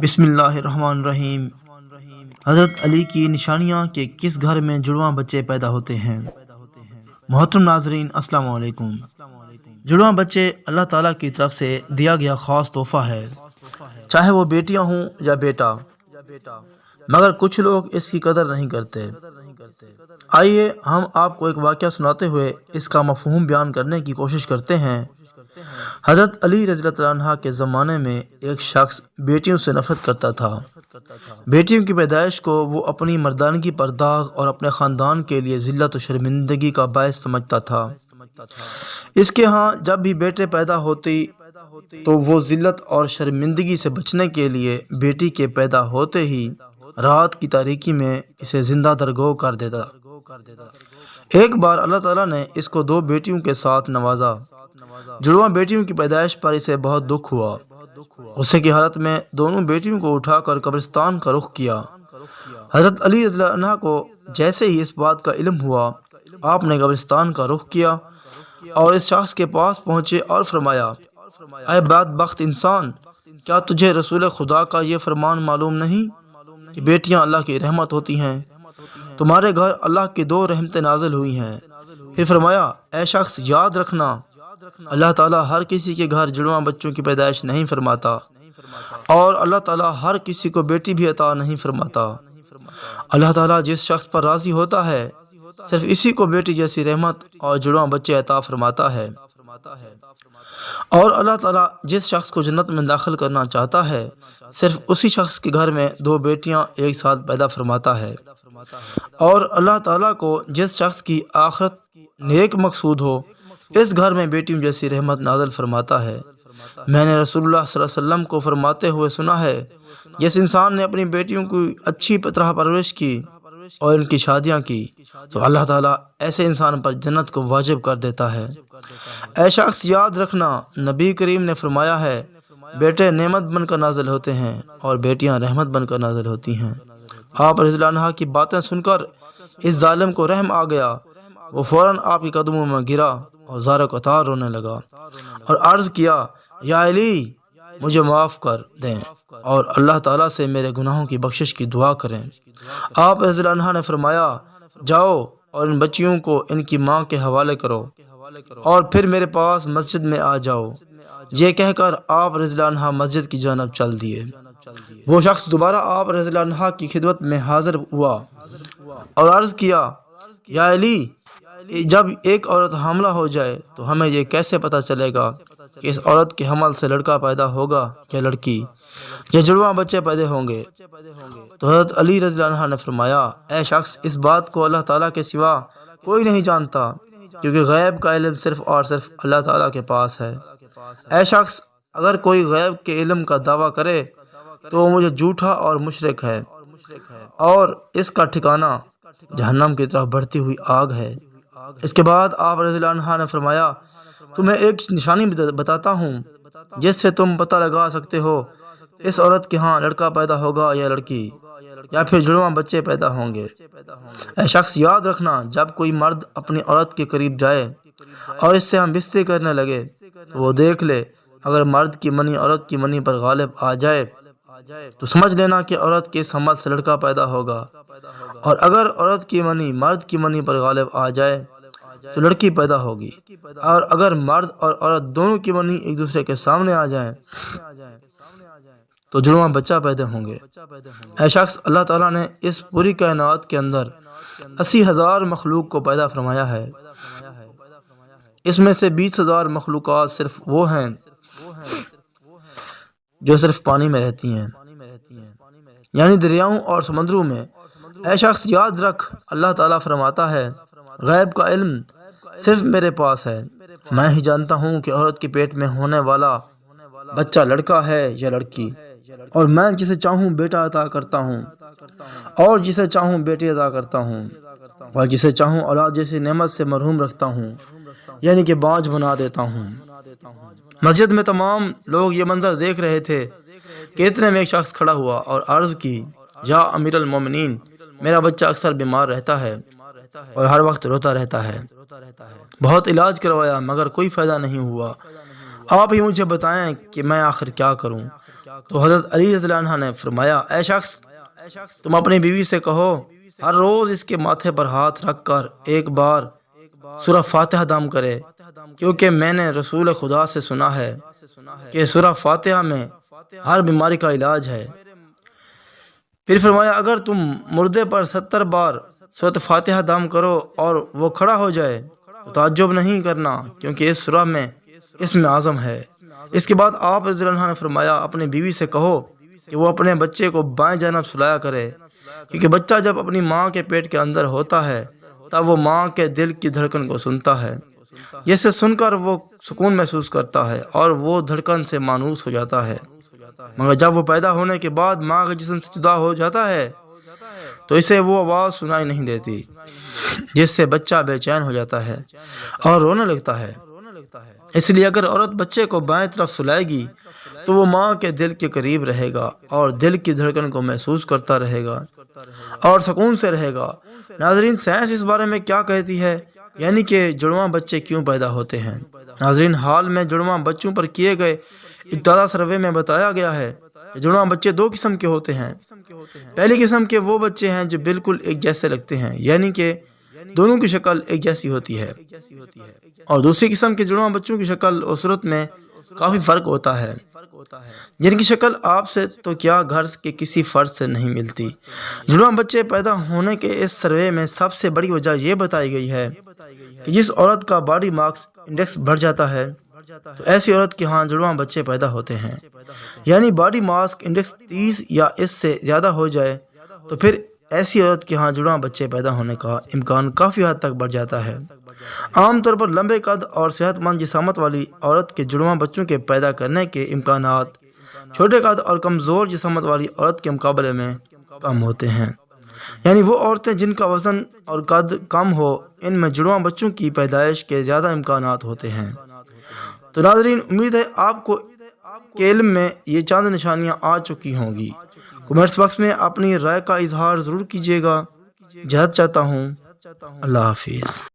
بسم اللہ الرحمن الرحیم۔ حضرت علی کی نشانیاں کہ کس گھر میں جڑواں بچے پیدا ہوتے ہیں۔ محترم ناظرین، السلام علیکم۔ جڑواں بچے اللہ تعالیٰ کی طرف سے دیا گیا خاص تحفہ ہے، چاہے وہ بیٹیاں ہوں یا بیٹا، مگر کچھ لوگ اس کی قدر نہیں کرتے۔ آئیے ہم آپ کو ایک واقعہ سناتے ہوئے اس کا مفہوم بیان کرنے کی کوشش کرتے ہیں۔ حضرت علی رضی اللہ عنہ کے زمانے میں ایک شخص بیٹیوں سے نفرت کرتا تھا۔ بیٹیوں کی پیدائش کو وہ اپنی مردانگی پر داغ اور اپنے خاندان کے لیے ذلت و شرمندگی کا باعث سمجھتا تھا۔ اس کے ہاں جب بھی بیٹے پیدا ہوتی تو وہ ذلت اور شرمندگی سے بچنے کے لیے بیٹی کے پیدا ہوتے ہی رات کی تاریکی میں اسے زندہ درگو کر دیتا۔ ایک بار اللہ تعالیٰ نے اس کو 2 بیٹیوں کے ساتھ نوازا۔ جڑواں بیٹیوں کی پیدائش پر اسے بہت دکھ ہوا۔ غصے کی حالت میں دونوں بیٹیوں کو اٹھا کر قبرستان کا رخ کیا۔ حضرت علی رضی اللہ عنہ کو جیسے ہی اس بات کا علم ہوا، آپ نے قبرستان کا رخ کیا اور اس شخص کے پاس پہنچے اور فرمایا، اے بدبخت انسان، کیا تجھے رسول خدا کا یہ فرمان معلوم نہیں کہ بیٹیاں اللہ کی رحمت ہوتی ہیں؟ تمہارے گھر اللہ کی 2 رحمتیں نازل ہوئی ہیں۔ پھر فرمایا، اے شخص، یاد رکھنا، اللہ تعالیٰ ہر کسی کے گھر جڑواں بچوں کی پیدائش نہیں فرماتا، اور اللہ تعالیٰ ہر کسی کو بیٹی بھی عطا نہیں فرماتا۔ اللہ تعالیٰ جس شخص پر راضی ہوتا ہے صرف اسی کو بیٹی جیسی رحمت اور جڑواں بچے عطا فرماتا ہے، اور اللہ تعالیٰ جس شخص کو جنت میں داخل کرنا چاہتا ہے صرف اسی شخص کے گھر میں 2 بیٹیاں ایک ساتھ پیدا فرماتا ہے، اور اللہ تعالیٰ کو جس شخص کی آخرت نیک مقصود ہو اس گھر میں بیٹیوں جیسی رحمت نازل فرماتا ہے۔ میں نے رسول اللہ صلی اللہ علیہ وسلم کو فرماتے ہوئے سنا ہے، جس انسان نے اپنی بیٹیوں کی اچھی طرح پرورش کی اور ان کی شادیاں کی تو اللہ تعالیٰ ایسے انسان پر جنت کو واجب کر دیتا ہے۔ اے شخص، یاد رکھنا، نبی کریم نے فرمایا ہے، بیٹے نعمت بن کر نازل ہوتے ہیں اور بیٹیاں رحمت بن کر نازل ہوتی ہیں۔ آپ رضی اللہ عنہ کی باتیں سن کر اس ظالم کو رحم آ گیا۔ وہ فوراً آپ کے قدموں میں گرا اور زار قطار رونے لگا اور عرض کیا، یا علی، مجھے معاف کر دیں اور اللہ تعالیٰ سے میرے گناہوں کی بخشش کی دعا کریں۔ آپ رضی اللہ عنہ نے فرمایا، جاؤ اور ان بچیوں کو ان کی ماں کے حوالے کرو اور پھر میرے پاس مسجد میں آ جاؤ۔ یہ کہہ کر آپ رضی اللہ عنہ مسجد کی جانب چل دیے۔ وہ شخص دوبارہ آپ رضی اللہ عنہ کی خدمت میں حاضر ہوا اور عرض کیا، یا علی، جب ایک عورت حاملہ ہو جائے تو ہمیں یہ کیسے پتہ چلے گا کہ اس عورت کے حمل سے لڑکا پیدا ہوگا یا لڑکی، یا جڑواں بچے پیدا ہوں گے؟ تو حضرت علی رضی اللہ عنہ نے فرمایا، اے شخص، اس بات کو اللہ تعالیٰ کے سوا کوئی نہیں جانتا، کیونکہ غیب کا علم صرف اور صرف اللہ تعالیٰ کے پاس ہے۔ اے شخص، اگر کوئی غیب کے علم کا دعویٰ کرے تو وہ مجھے جھوٹا اور مشرک ہے، اور اس کا ٹھکانہ جہنم کی طرف بڑھتی ہوئی آگ ہے۔ اس کے بعد آپ رضی اللہ عنہ نے فرمایا، تمہیں ایک نشانی بتاتا ہوں جس سے تم پتہ لگا سکتے ہو اس عورت کے ہاں لڑکا پیدا ہوگا یا لڑکی، یا پھر جڑواں بچے پیدا ہوں گے۔ اے شخص، یاد رکھنا، جب کوئی مرد اپنی عورت کے قریب جائے اور اس سے ہم بستری کرنے لگے تو وہ دیکھ لے، اگر مرد کی منی عورت کی منی پر غالب آ جائے تو سمجھ لینا کہ عورت کے اس حمل سے لڑکا پیدا ہوگا، اور اگر عورت کی منی مرد کی منی پر غالب آ جائے تو لڑکی پیدا ہوگی، اور اگر مرد اور عورت دونوں کی منی ایک دوسرے کے سامنے آ جائیں تو جڑواں بچہ پیدا ہوں گے۔ اے شخص، اللہ تعالیٰ نے اس پوری کائنات کے اندر 80,000 مخلوق کو پیدا فرمایا ہے۔ اس میں سے 20,000 مخلوقات صرف وہ ہیں جو صرف پانی میں رہتی ہیں، یعنی دریاؤں اور سمندروں میں۔ اے شخص، یاد رکھ، اللہ تعالیٰ فرماتا ہے، غیب کا علم صرف میرے پاس ہے، میں ہی جانتا ہوں کہ عورت کے پیٹ میں ہونے والا بچہ لڑکا ہے یا لڑکی، اور میں جسے چاہوں بیٹا عطا کرتا ہوں اور جسے چاہوں بیٹی عطا کرتا ہوں، اور جسے چاہوں اولاد جیسی نعمت سے محروم رکھتا ہوں، یعنی کہ بانجھ بنا دیتا ہوں۔ مسجد میں تمام لوگ یہ منظر دیکھ رہے تھے کہ اتنے میں ایک شخص کھڑا ہوا اور عرض کی، یا امیر المومنین، میرا بچہ اکثر بیمار رہتا ہے اور ہر وقت روتا رہتا ہے، بہت علاج کروایا مگر کوئی فائدہ نہیں ہوا۔ آپ ہی مجھے بتائیں کہ میں آخر کیا کروں؟ تو حضرت علی رضی اللہ عنہ نے فرمایا اے شخص، تم اپنی بیوی سے کہو ہر روز اس کے ماتھے پر ہاتھ رکھ کر ایک بار سورہ فاتحہ دم کرے، کیونکہ میں نے رسول خدا سے سنا ہے کہ سورہ فاتحہ میں ہر بیماری کا علاج ہے۔ پھر فرمایا اگر تم مردے پر 70 بار سورۃ فاتحہ دم کرو اور وہ کھڑا ہو جائے تو تعجب نہیں کرنا، کیونکہ اس سورہ میں اسم اعظم ہے۔ اس کے بعد آپ رضی اللہ عنہ نے فرمایا اپنی بیوی سے کہو کہ وہ اپنے بچے کو بائیں جانب سلایا کرے، کیونکہ بچہ جب اپنی ماں کے پیٹ کے اندر ہوتا ہے تب وہ ماں کے دل کی دھڑکن کو سنتا ہے، جسے سن کر وہ سکون محسوس کرتا ہے اور وہ دھڑکن سے مانوس ہو جاتا ہے، مگر جب وہ پیدا ہونے کے بعد ماں کے جسم سے جدا ہو جاتا ہے تو اسے وہ آواز سنائی نہیں دیتی، جس سے بچہ بے چین ہو جاتا ہے اور رونے لگتا ہے۔ اس لیے اگر عورت بچے کو بائیں طرف سلائے گی تو وہ ماں کے دل کے قریب رہے گا اور دل کی دھڑکن کو محسوس کرتا رہے گا اور سکون سے رہے گا۔ ناظرین، سائنس اس بارے میں کیا کہتی ہے، یعنی کہ جڑواں بچے کیوں پیدا ہوتے ہیں؟ ناظرین، حال میں جڑواں بچوں پر کیے گئے ایک تازہ سروے میں بتایا گیا ہے کہ جڑواں بچے 2 قسم کے ہوتے ہیں۔ پہلی قسم کے وہ بچے ہیں جو بالکل ایک جیسے لگتے ہیں، یعنی کہ دونوں کی شکل ایک جیسی ہوتی ہے، اور دوسری قسم کے جڑواں بچوں کی شکل اور صورت میں کافی فرق ہوتا ہے، جن کی شکل آپ سے تو کیا گھر کے کسی فرد سے نہیں ملتی۔ جڑواں بچے پیدا ہونے کے اس سروے میں سب سے بڑی وجہ یہ بتائی گئی ہے کہ جس عورت کا باڈی ماس انڈیکس بڑھ جاتا ہے تو ایسی عورت کے ہاں جڑواں بچے پیدا ہوتے ہیں، یعنی باڈی ماس انڈیکس 30 یا اس سے زیادہ ہو جائے تو پھر ایسی عورت کے ہاں جڑواں بچے پیدا ہونے کا امکان کافی حد تک بڑھ جاتا ہے۔ عام طور پر لمبے قد اور صحت مند جسامت والی عورت کے جڑواں بچوں کے پیدا کرنے کے امکانات چھوٹے قد اور کمزور جسامت والی عورت کے مقابلے میں کم ہوتے ہیں، یعنی وہ عورتیں جن کا وزن اور قد کم ہو ان میں جڑواں بچوں کی پیدائش کے زیادہ امکانات ہوتے ہیں۔ تو ناظرین، امید ہے آپ کو کے علم میں یہ چند نشانیاں آ چکی ہوں گی۔ کمنٹس باکس میں اپنی رائے کا اظہار ضرور کیجیے گا۔ اجازت چاہتا ہوں، اللہ حافظ۔